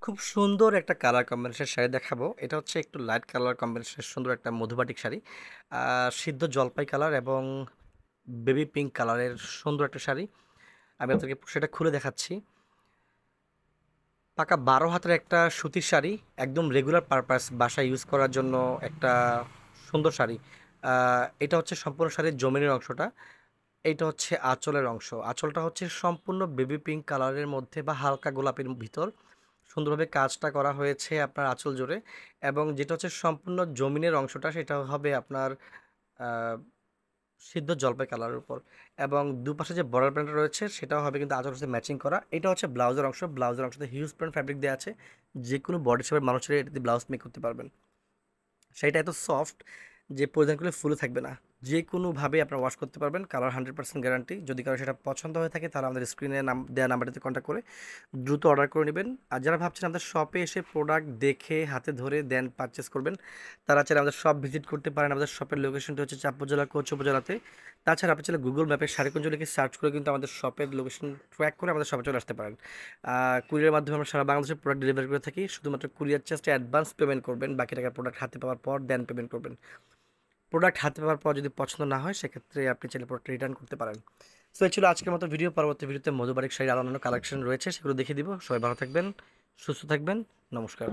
খুব সুন্দর একটা কালার কম্বিনেশন শাড়ি দেখাবো। এটা হচ্ছে একটু লাইট কালার কম্বিনেশনের সুন্দর একটা মধুবাটিক শাড়ি। সিদ্ধ জলপাই কালার এবং বেবি পিঙ্ক কালারের সুন্দর একটা শাড়ি। আমি আপনাদেরকে সেটা খুলে দেখাচ্ছি। পাকা ১২ হাতের একটা সুতির শাড়ি, একদম রেগুলার পারপাস বাসায় ইউজ করার জন্য একটা সুন্দর শাড়ি। এটা হচ্ছে সম্পূর্ণ শাড়ির জমিনের অংশটা। এইটা হচ্ছে আঁচলের অংশ। আঁচলটা হচ্ছে সম্পূর্ণ বেবি পিঙ্ক কালারের মধ্যে বা হালকা গোলাপির ভিতর সুন্দরভাবে কাজটা করা হয়েছে আপনার আঁচল জুড়ে। এবং যেটা হচ্ছে সম্পূর্ণ জমিনের অংশটা সেটা হবে আপনার আহ, সিদ্ধ জলপাই কালারের উপর। এবং দুপাশে যে বর্ডার প্যান্টটা রয়েছে সেটাও হবে কিন্তু আঁচলের সাথে ম্যাচিং করা। এটা হচ্ছে ব্লাউজের অংশ। ব্লাউজের অংশতে হিউজ প্যান্ট ফ্যাব্রিক দেওয়া আছে। যে কোনো বডি শেপের মানুষের এটাতে ব্লাউজ মেক করতে পারবেন। সেইটা এত সফট যে পরিধান করলে ফুলে থাকবে না। যে কোনোভাবে আপনারা ওয়াশ করতে পারবেন। Colour 100% guarantee. যদি কারো সেটা পছন্দ হয়ে থাকে তাহলে আমাদের স্ক্রিনে দেওয়া নাম্বারটিতে কন্ট্যাক্ট করে দ্রুত অর্ডার করে নেবেন। আর যারা ভাবছেন আমাদের শপে এসে প্রোডাক্ট দেখে হাতে ধরে দেন পারচেস করবেন, তারা চাইলে আমাদের শপ ভিজিট করতে পারেন। আমাদের শপের লোকেশনটি হচ্ছে চাঁদপুর জেলার কোচ উপজেলাতে। তাছাড়া আপনি চাইলে গুগল ম্যাপে শাড়িকুঞ্জ লিখে সার্চ করে কিন্তু আমাদের শপের লোকেশন ট্র্যাক করে আমাদের শপে চলে আসতে পারেন। কুরিয়ারের মাধ্যমে আমরা সারা বাংলাদেশে প্রোডাক্ট ডেলিভারি করে থাকি। শুধুমাত্র কুরিয়ার চার্জটা অ্যাডভান্স পেমেন্ট করবেন, বাকি টাকা প্রোডাক্ট হাতে পাওয়ার পর দেন পেমেন্ট করবেন। প্রোডাক্ট হাতে পাওয়ার পর যদি পছন্দ না হয় সেক্ষেত্রে আপনি চাইলে প্রোডাক্ট রিটার্ন করতে পারেন। সো এই ছিল আজকের মতো ভিডিও। পরবর্তী ভিডিওতে মধুবারিক শাড়ির আরও অন্যান্য কালেকশন রয়েছে, সেগুলো দেখিয়ে দিব। সবাই ভালো থাকবেন, সুস্থ থাকবেন। নমস্কার।